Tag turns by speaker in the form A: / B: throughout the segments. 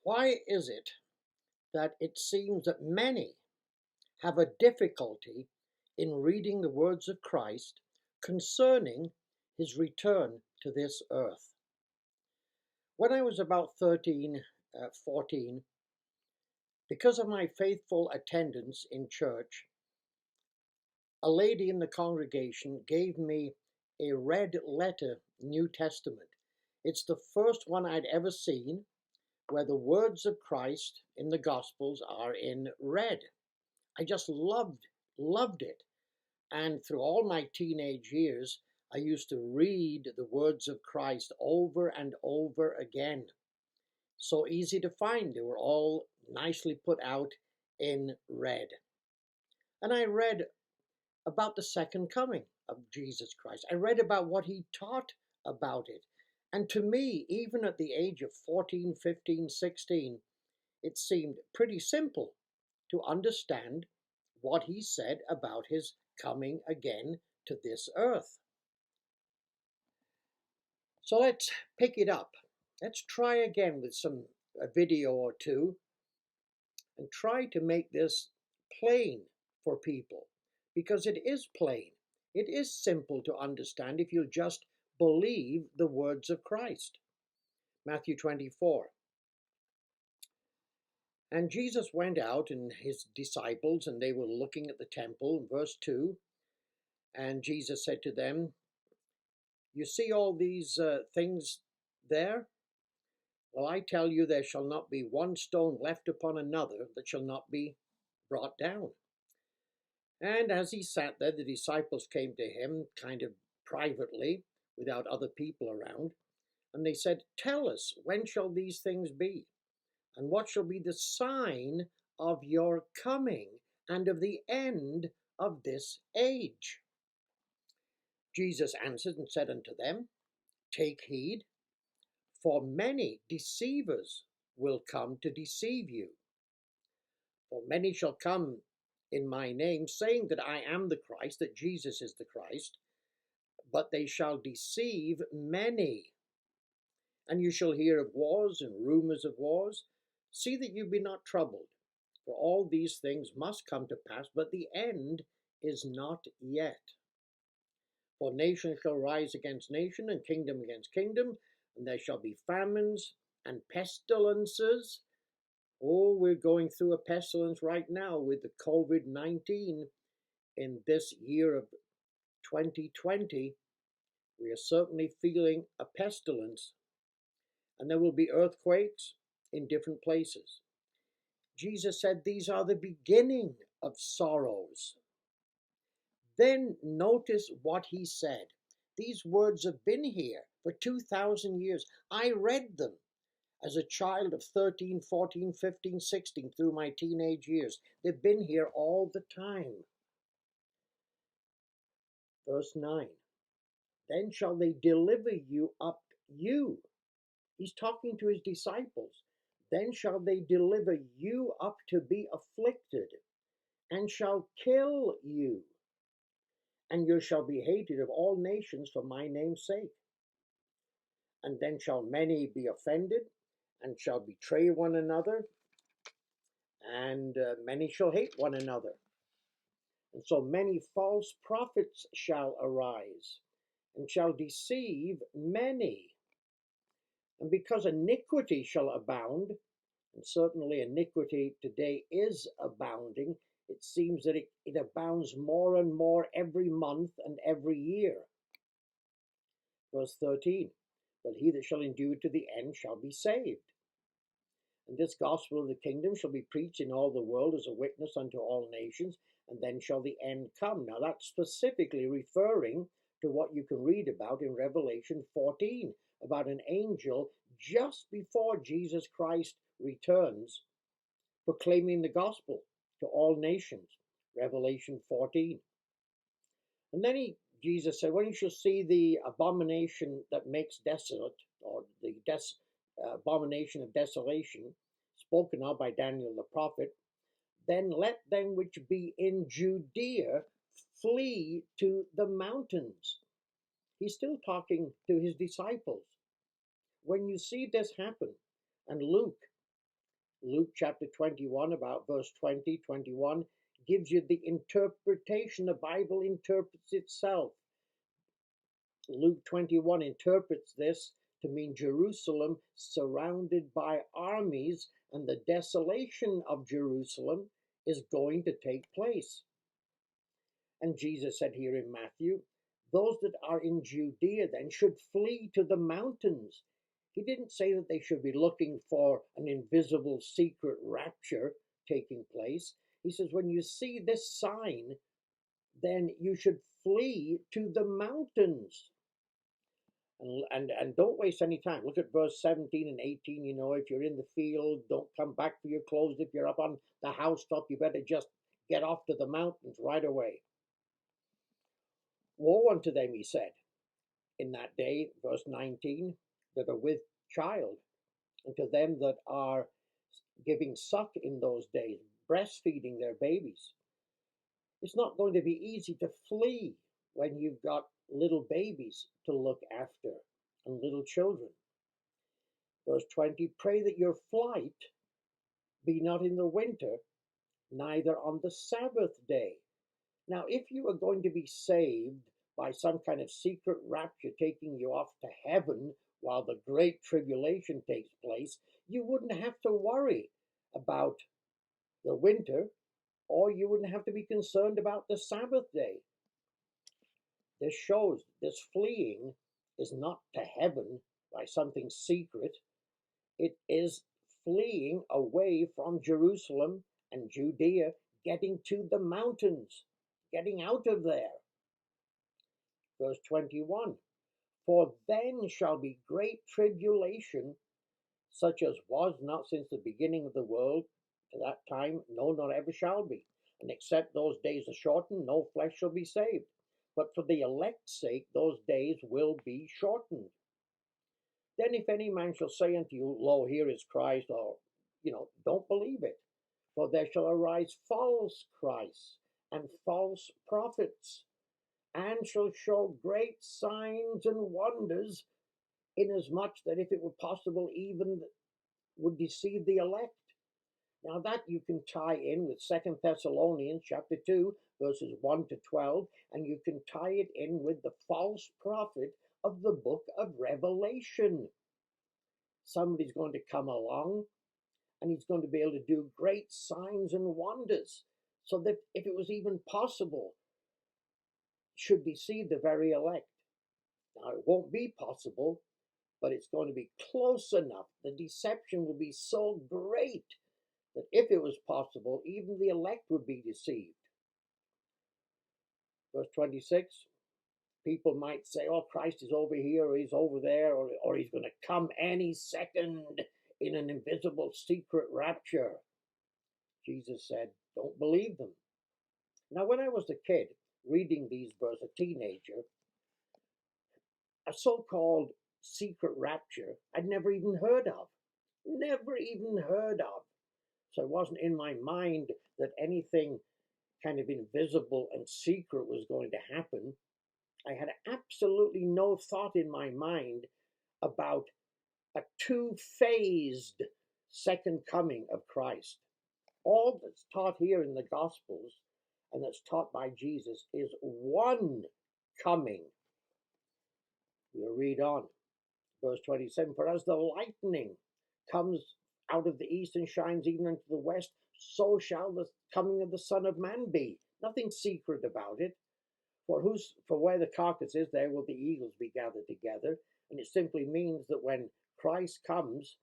A: Why is it that it seems that many have a difficulty in reading the words of Christ concerning his return to this earth? When I was about 13, 14, because of my faithful attendance in church, a lady in the congregation gave me a red letter New Testament. It's the first one I'd ever seen where the words of Christ in the Gospels are in red. I just loved it. And through all my teenage years, I used to read the words of Christ over and over again. So easy to find. They were all nicely put out in red. And I read about the second coming of Jesus Christ. I read about what he taught about it. And to me, even at the age of 14, 15, 16, it seemed pretty simple to understand what he said about his coming again to this earth. So let's pick it up. Let's try again with a video or two and try to make this plain for people, because it is plain. It is simple to understand if you just believe the words of Christ. Matthew 24. And Jesus went out and his disciples, and they were looking at the temple, verse 2. And Jesus said to them, "You see all these things there? Well, I tell you, there shall not be one stone left upon another that shall not be brought down." And as he sat there, the disciples came to him kind of privately, without other people around, and they said, "Tell us, when shall these things be? And what shall be the sign of your coming and of the end of this age?" Jesus answered and said unto them, "Take heed, for many deceivers will come to deceive you. For many shall come in my name, saying that I am the Christ, that Jesus is the Christ, but they shall deceive many. And you shall hear of wars and rumors of wars. See that you be not troubled, for all these things must come to pass, but the end is not yet. For nation shall rise against nation, and kingdom against kingdom, and there shall be famines and pestilences. Oh, we're going through a pestilence right now with the COVID-19 in this year of 2020. We are certainly feeling a pestilence, and there will be earthquakes in different places. Jesus said these are the beginning of sorrows. Then notice what he said. These words have been here for 2,000 years. I read them as a child of 13, 14, 15, 16 through my teenage years. They've been here all the time. Verse 9. Then shall they deliver you up, you. He's talking to his disciples. Then shall they deliver you up to be afflicted, and shall kill you. And you shall be hated of all nations for my name's sake. And then shall many be offended, and shall betray one another, and many shall hate one another. And so many false prophets shall arise, and shall deceive many. And because iniquity shall abound, and certainly iniquity today is abounding, it seems that it abounds more and more every month and every year. Verse 13, but he that shall endure to the end shall be saved. And this gospel of the kingdom shall be preached in all the world as a witness unto all nations, and then shall the end come. Now that's specifically referring to what you can read about in Revelation 14, about an angel just before Jesus Christ returns, proclaiming the gospel to all nations. Revelation 14. And then Jesus said, when you shall see the abomination that makes desolate, or the abomination of desolation, spoken of by Daniel the prophet, then let them which be in Judea flee to the mountains. He's still talking to his disciples. When you see this happen, and Luke Luke chapter 21, about verse 20, 21, gives you the interpretation. The Bible interprets itself. Luke 21 interprets this to mean Jerusalem surrounded by armies, and the desolation of Jerusalem is going to take place. And Jesus said here in Matthew, those that are in Judea then should flee to the mountains. He didn't say that they should be looking for an invisible secret rapture taking place. He says, when you see this sign, then you should flee to the mountains. And don't waste any time. Look at verse 17 and 18. If you're in the field, don't come back for your clothes. If you're up on the housetop, you better just get off to the mountains right away. Woe unto them, he said, in that day, verse 19, that are with child, and to them that are giving suck in those days, breastfeeding their babies. It's not going to be easy to flee when you've got little babies to look after and little children. Verse 20, pray that your flight be not in the winter, neither on the Sabbath day. Now, if you are going to be saved by some kind of secret rapture taking you off to heaven while the great tribulation takes place, you wouldn't have to worry about the winter, or you wouldn't have to be concerned about the Sabbath day. This shows this fleeing is not to heaven by something secret. It is fleeing away from Jerusalem and Judea, getting to the mountains, getting out of there. Verse 21, for then shall be great tribulation, such as was not since the beginning of the world to that time, no, nor ever shall be. And except those days are shortened, no flesh shall be saved. But for the elect's sake, those days will be shortened. Then if any man shall say unto you, lo, here is Christ, or, don't believe it. For there shall arise false Christs and false prophets, and shall show great signs and wonders, inasmuch that if it were possible, even would deceive the elect. Now that you can tie in with 2 Thessalonians chapter 2, verses 1 to 12, and you can tie it in with the false prophet of the book of Revelation. Somebody's going to come along, and he's going to be able to do great signs and wonders, so that if it was even possible, should deceive the very elect. Now, it won't be possible, but it's going to be close enough. The deception will be so great that if it was possible, even the elect would be deceived. Verse 26, people might say, oh, Christ is over here, or he's over there, or he's going to come any second in an invisible secret rapture. Jesus said, don't believe them. Now, when I was a kid reading these verses, a teenager, a so-called secret rapture I'd never even heard of. Never even heard of. So it wasn't in my mind that anything kind of invisible and secret was going to happen. I had absolutely no thought in my mind about a two-phased second coming of Christ. All that's taught here in the Gospels and that's taught by Jesus is one coming. We'll read on. Verse 27, for as the lightning comes out of the east and shines even unto the west, so shall the coming of the Son of Man be. Nothing secret about it. For where the carcass is, there will the eagles be gathered together. And it simply means that when Christ comes,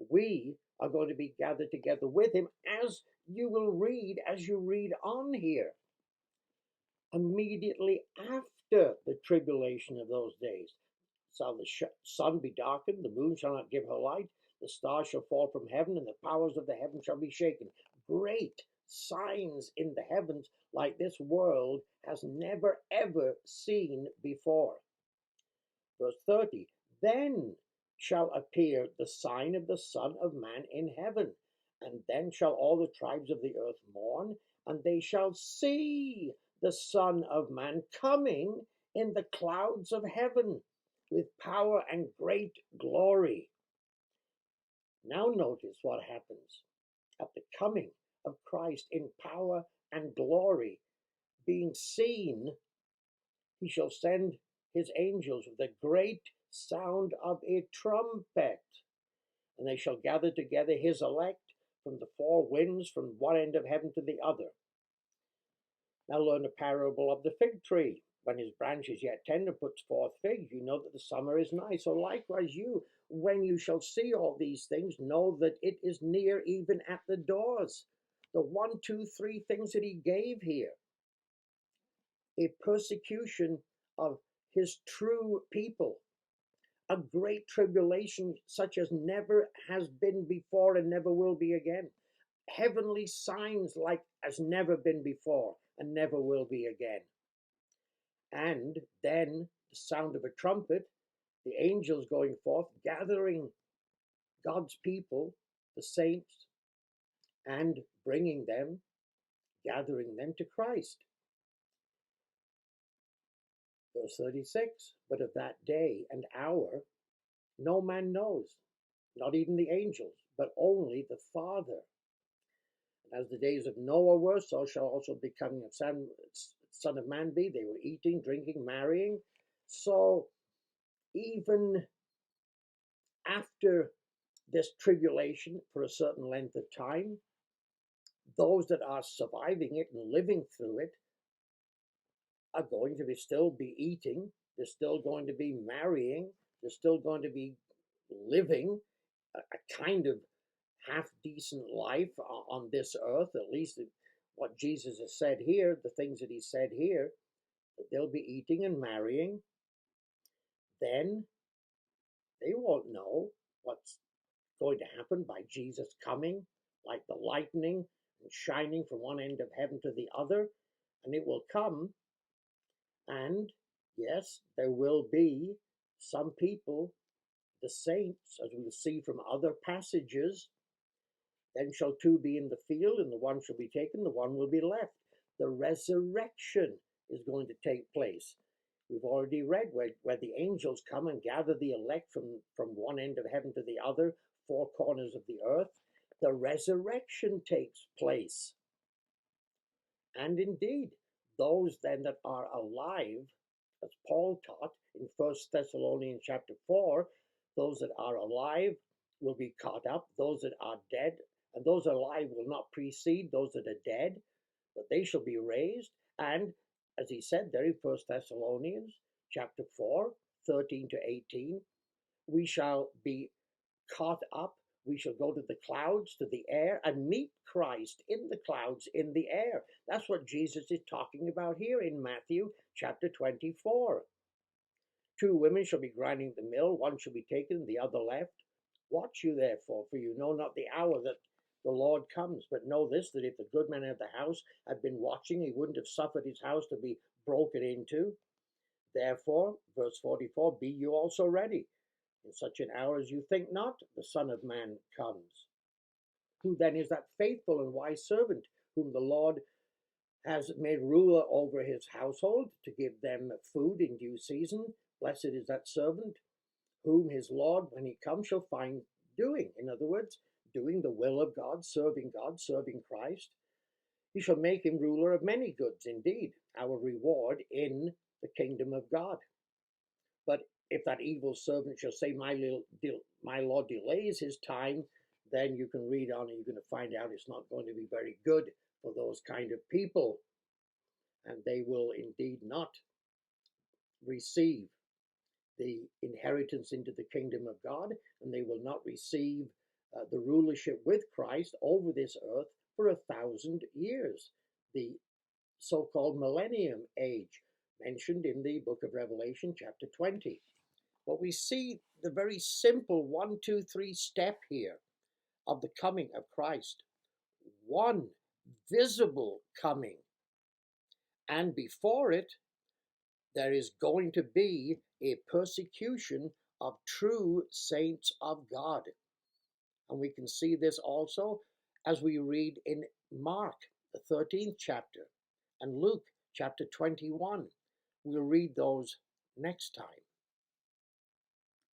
A: we are going to be gathered together with him, as you read on here. Immediately after the tribulation of those days, shall the sun be darkened, the moon shall not give her light, the stars shall fall from heaven, and the powers of the heaven shall be shaken. Great signs in the heavens like this world has never ever seen before. Verse 30, then shall appear the sign of the Son of Man in heaven, and then shall all the tribes of the earth mourn, and they shall see the Son of Man coming in the clouds of heaven with power and great glory. Now notice what happens at the coming of Christ in power and glory, being seen. He shall send his angels with a great sound of a trumpet, and they shall gather together his elect from the four winds, from one end of heaven to the other. Now learn the parable of the fig tree. When his branch is yet tender, puts forth figs, you know that the summer is nigh. So likewise you, when you shall see all these things, know that it is near, even at the doors. The 1, 2, 3 things that he gave here. A persecution of his true people, a great tribulation such as never has been before and never will be again. Heavenly signs like as never been before and never will be again. And then the sound of a trumpet, the angels going forth, gathering God's people, the saints, and bringing them, gathering them to Christ. Verse 36, but of that day and hour no man knows, not even the angels, but only the Father. And as the days of Noah were, so shall also the coming of Son of Man be. They were eating, drinking, marrying. So even after this tribulation for a certain length of time, those that are surviving it and living through it are going to still be eating, they're still going to be marrying, they're still going to be living a kind of half decent life on this earth, at least what Jesus has said here, the things that he said here, that they'll be eating and marrying. Then they won't know what's going to happen by Jesus coming, like the lightning and shining from one end of heaven to the other. And it will come, and yes, there will be some people, the saints, as we'll see from other passages. Then shall two be in the field, and the one shall be taken, the one will be left. The resurrection is going to take place. We've already read where the angels come and gather the elect from one end of heaven to the other, four corners of the earth. The resurrection takes place. And indeed, those then that are alive, as Paul taught in 1 Thessalonians chapter 4, those that are alive will be caught up, those that are dead, and those alive will not precede those that are dead, but they shall be raised. And as he said there in 1 Thessalonians chapter 4, 13 to 18, we shall be caught up, we shall go to the clouds, to the air, and meet Christ in the clouds, in the air. That's what Jesus is talking about here in Matthew chapter 24. Two women shall be grinding the mill, one shall be taken, the other left. Watch you therefore, for you know not the hour that the Lord comes. But know this, that if the good man of the house had been watching, he wouldn't have suffered his house to be broken into. Therefore, verse 44, be you also ready. In such an hour as you think not, the Son of Man comes. Who then is that faithful and wise servant whom the Lord has made ruler over his household to give them food in due season? Blessed is that servant whom his Lord, when he comes, shall find doing. In other words, doing the will of God, serving Christ. He shall make him ruler of many goods, indeed, our reward in the kingdom of God. But if that evil servant shall say, my Lord delays his time, then you can read on and you're going to find out it's not going to be very good for those kind of people. And they will indeed not receive the inheritance into the kingdom of God, and they will not receive the rulership with Christ over this earth for 1,000 years, the so-called millennium age mentioned in the book of Revelation chapter 20. But we see the very simple 1, 2, 3 step here of the coming of Christ. One visible coming, and before it there is going to be a persecution of true saints of God. And we can see this also as we read in Mark, the 13th chapter, and Luke chapter 21. We'll read those next time.